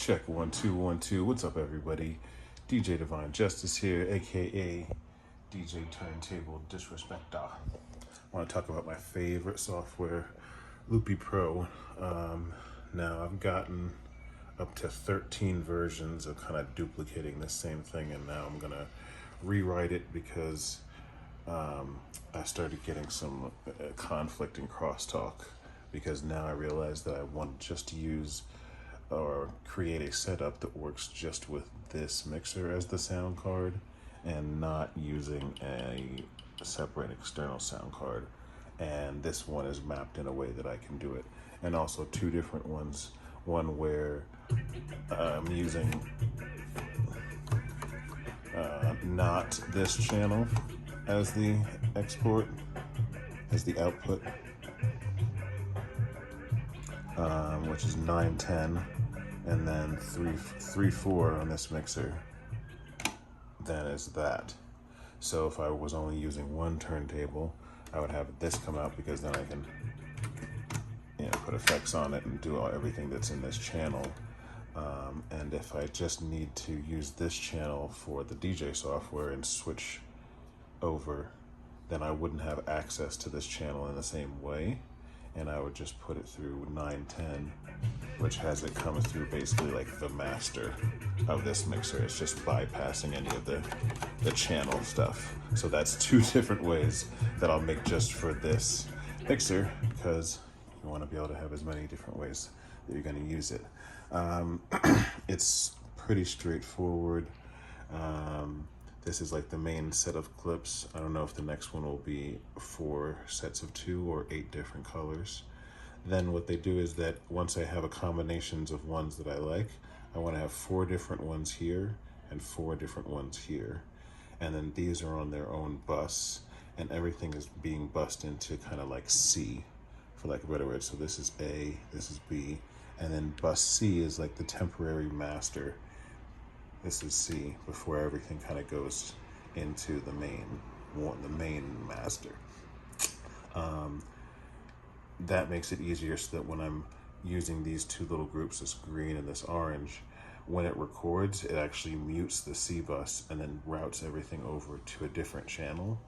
Check 1 2 1 2. What's up, everybody? DJ Divine Justice here, aka DJ Turntable Disrespector. I want to talk about my favorite software, Loopy Pro. Now I've gotten up to 13 versions of kind of duplicating the same thing, and now I'm gonna rewrite it because I started getting some conflicting crosstalk, because now I realize that I want just to use or create a setup that works just with this mixer as the sound card and not using a separate external sound card. And this one is mapped in a way that I can do it. And also two different ones, one where I'm using not this channel as the export, as the output, which is 910, and then 3.4 on this mixer, then is that. So if I was only using one turntable, I would have this come out, because then I can, put effects on it and do everything that's in this channel. And if I just need to use this channel for the DJ software and switch over, then I wouldn't have access to this channel in the same way, and I would just put it through 910, which has it come through basically like the master of this mixer. It's just bypassing any of the channel stuff. So that's two different ways that I'll make just for this mixer, because you want to be able to have as many different ways that you're going to use it. It's pretty straightforward. This is like the main set of clips. I don't know if the next one will be 4 sets of 2 or 8 different colors. Then what they do is that once I have a combinations of ones that I like, I want to have 4 different ones here and 4 different ones here. And then these are on their own bus, and everything is being bussed into kind of like C, for lack of a better word. So this is A, this is B, and then bus C is like the temporary master. This is C, before everything kind of goes into the main master. That makes it easier so that when I'm using these two little groups, this green and this orange, when it records, it actually mutes the C bus and then routes everything over to a different channel,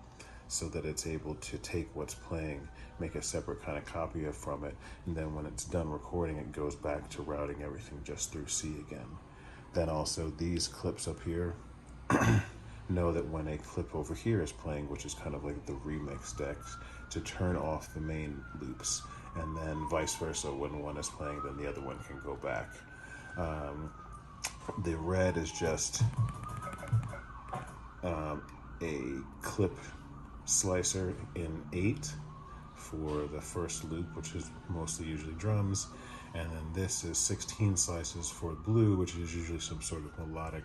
so that it's able to take what's playing, make a separate kind of copy from it, and then when it's done recording, it goes back to routing everything just through C again. Then also these clips up here know that when a clip over here is playing, which is kind of like the remix decks, to turn off the main loops, and then vice versa, when one is playing, then the other one can go back. The red is just a clip slicer in 8 for the first loop, which is mostly usually drums. And then this is 16 slices for blue, which is usually some sort of melodic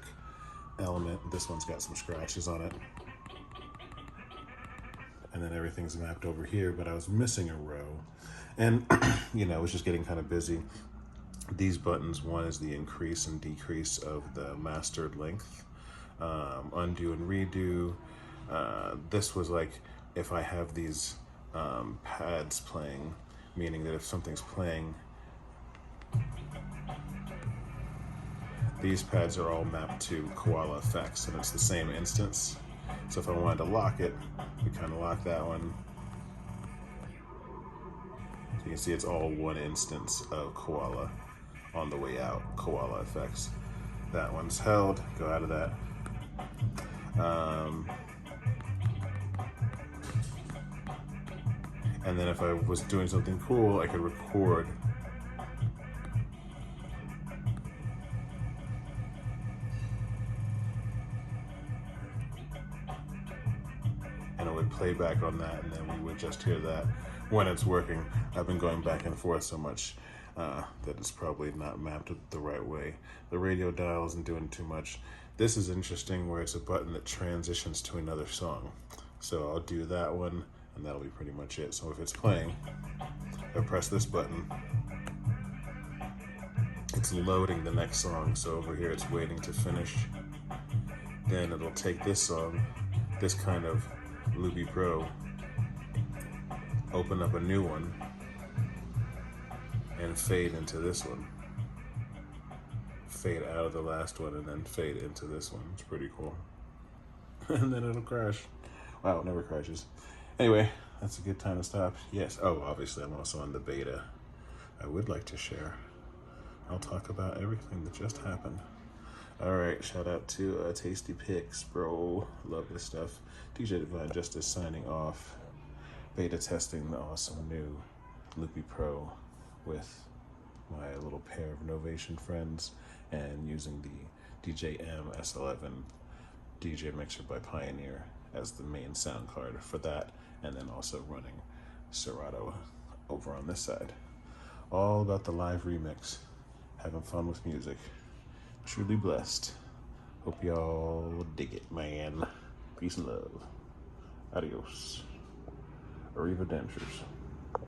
element. This one's got some scratches on it. And then everything's mapped over here, but I was missing a row. And, I was just getting kind of busy. These buttons, one is the increase and decrease of the mastered length, undo and redo. This was like, if I have these pads playing, meaning that if something's playing, these pads are all mapped to koala effects, and it's the same instance. So if I wanted to lock it, we kind of lock that one. So you can see it's all one instance of koala on the way out, koala effects. That one's held, go out of that. And then if I was doing something cool, I could record and it would play back on that, and then we would just hear that when it's working. I've been going back and forth so much that it's probably not mapped the right way. The radio dial isn't doing too much. This is interesting, where it's a button that transitions to another song. So I'll do that one, and that'll be pretty much it. So if it's playing, I press this button, it's loading the next song. So over here it's waiting to finish. Then it'll take this song, this kind of Loopy Pro, open up a new one, and fade into this one. fade out of the last one and then fade into this one. It's pretty cool. And then it'll crash. Wow, it never crashes. Anyway, that's a good time to stop. Yes, oh, obviously I'm also on the beta. I would like to share. I'll talk about everything that just happened. All right, shout out to Tasty Picks, bro. Love this stuff. DJ Divine Justice signing off. Beta testing the awesome new Loopy Pro with my little pair of Novation friends and using the DJM S11 DJ mixer by Pioneer as the main sound card for that, and then also running Serato over on this side. All about the live remix. Having fun with music. Truly blessed. Hope y'all dig it, man. Peace and love. Adios. Arrivederci.